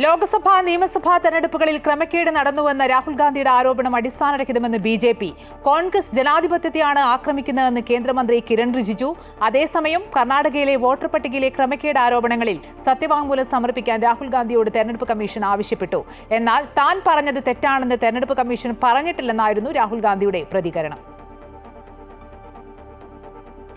ലോക്സഭാ നിയമസഭാ തെരഞ്ഞെടുപ്പുകളിൽ ക്രമക്കേട് നടന്നുവെന്ന രാഹുൽ ഗാന്ധിയുടെ ആരോപണം അടിസ്ഥാനരഹിതമെന്ന് ബി.ജെ.പി. കോൺഗ്രസ് ജനാധിപത്യത്തെയാണ് ആക്രമിക്കുന്നതെന്ന് കേന്ദ്രമന്ത്രി കിരൺ റിജിജു. അതേസമയം കർണാടകയിലെ വോട്ടർ പട്ടികയിലെ ക്രമക്കേട് ആരോപണങ്ങളിൽ സത്യവാങ്മൂലം സമർപ്പിക്കാൻ രാഹുൽ ഗാന്ധിയോട് തെരഞ്ഞെടുപ്പ് കമ്മീഷൻ ആവശ്യപ്പെട്ടു. എന്നാൽ താൻ പറഞ്ഞത് തെറ്റാണെന്ന് തെരഞ്ഞെടുപ്പ് കമ്മീഷൻ പറഞ്ഞിട്ടില്ലെന്നായിരുന്നു രാഹുൽ ഗാന്ധിയുടെ പ്രതികരണം.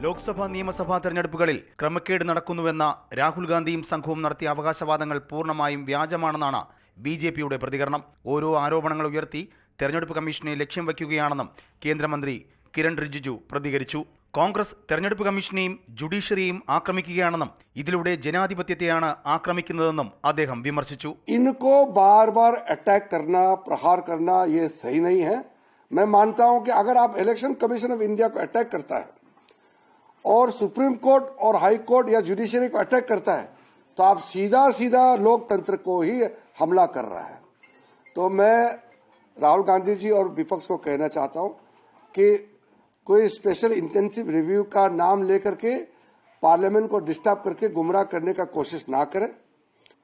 ലോക്സഭാ നിയമസഭാ തെരഞ്ഞെടുപ്പുകളിൽ ക്രമക്കേട് നടക്കുന്നുവെന്ന രാഹുൽ ഗാന്ധിയും സംഘവും നടത്തിയ അവകാശവാദങ്ങൾ പൂർണ്ണമായും വ്യാജമാണെന്നാണ് ബി.ജെ.പിയുടെ പ്രതികരണം. ഓരോ ആരോപണങ്ങൾ ഉയർത്തി തെരഞ്ഞെടുപ്പ് കമ്മീഷനെ ലക്ഷ്യം വയ്ക്കുകയാണെന്നും കേന്ദ്രമന്ത്രി കിരൺ റിജിജു പ്രതികരിച്ചു. കോൺഗ്രസ് തെരഞ്ഞെടുപ്പ് കമ്മീഷനെയും ജുഡീഷ്യറിയെയും ആക്രമിക്കുകയാണെന്നും ഇതിലൂടെ ജനാധിപത്യത്തെയാണ് ആക്രമിക്കുന്നതെന്നും അദ്ദേഹം വിമർശിച്ചു. इनको बार बार अटैक करना, प्रहार करना ये सही नहीं है. मैं मानता हूं कि अगर आप इलेक्शन कमीशन ऑफ इंडिया को अटैक करता है और सुप्रीम कोर्ट और हाई कोर्ट या जुडिशरी को अटैक करता है तो आप सीधा सीधा लोकतंत्र को ही हमला कर रहा है. तो मैं राहुल गांधी जी और विपक्ष को कहना चाहता हूं कि कोई स्पेशल इंटेंसिव रिव्यू का नाम लेकर के पार्लियामेंट को डिस्टर्ब करके गुमराह करने का कोशिश ना करें.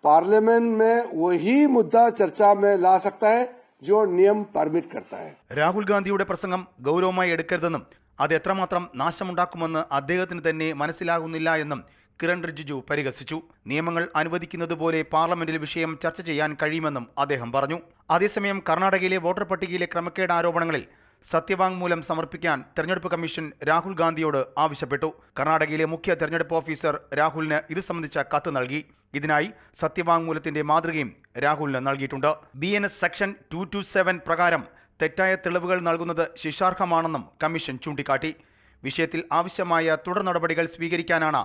पार्लियामेंट में वही मुद्दा चर्चा में ला सकता है जो नियम परमिट करता है. രാഹുൽ ഗാന്ധിയുടെ പ്രസംഗം ഗൗരവമായി എടുക്കരുതെന്നും അത് എത്രമാത്രം നാശമുണ്ടാക്കുമെന്ന് അദ്ദേഹത്തിന് തന്നെ മനസ്സിലാകുന്നില്ല എന്നും കിരൺ റിജിജു പരിഹസിച്ചു. നിയമങ്ങൾ അനുവദിക്കുന്നതുപോലെ പാർലമെന്റിൽ വിഷയം ചർച്ച ചെയ്യാൻ കഴിയുമെന്നും അദ്ദേഹം പറഞ്ഞു. അതേസമയം കർണാടകയിലെ വോട്ടർ പട്ടികയിലെ ക്രമക്കേട് ആരോപണങ്ങളിൽ സത്യവാങ്മൂലം സമർപ്പിക്കാൻ തെരഞ്ഞെടുപ്പ് കമ്മീഷൻ രാഹുൽ ഗാന്ധിയോട് ആവശ്യപ്പെട്ടു. കർണാടകയിലെ മുഖ്യ തെരഞ്ഞെടുപ്പ് ഓഫീസർ രാഹുലിന് ഇത് സംബന്ധിച്ച കത്ത് നൽകി. ഇതിനായി സത്യവാങ്മൂലത്തിന്റെ മാതൃകയും രാഹുലിന് നൽകിയിട്ടുണ്ട്. BNS സെക്ഷൻ 227 പ്രകാരം തെറ്റായ തെളിവുകൾ നൽകുന്നത് ശിക്ഷാർഹമാണെന്നും കമ്മീഷൻ ചൂണ്ടിക്കാട്ടി. വിഷയത്തിൽ ആവശ്യമായ തുടർ നടപടികൾ സ്വീകരിക്കാനാണ്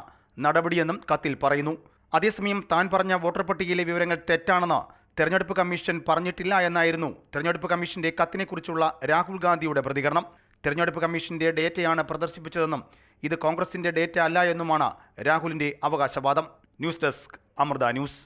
നടപടിയെന്നും കത്തിൽ പറയുന്നു. അതേസമയം താൻ പറഞ്ഞ വോട്ടർ പട്ടികയിലെ വിവരങ്ങൾ തെറ്റാണെന്ന് തെരഞ്ഞെടുപ്പ് കമ്മീഷൻ പറഞ്ഞിട്ടില്ല എന്നായിരുന്നു തെരഞ്ഞെടുപ്പ് കമ്മീഷന്റെ കത്തിനെക്കുറിച്ചുള്ള രാഹുൽ ഗാന്ധിയുടെ പ്രതികരണം. തെരഞ്ഞെടുപ്പ് കമ്മീഷന്റെ ഡേറ്റയാണ് പ്രദർശിപ്പിച്ചതെന്നും ഇത് കോൺഗ്രസിന്റെ ഡേറ്റ അല്ല എന്നുമാണ് രാഹുലിന്റെ അവകാശവാദം. News desk, Amrita news.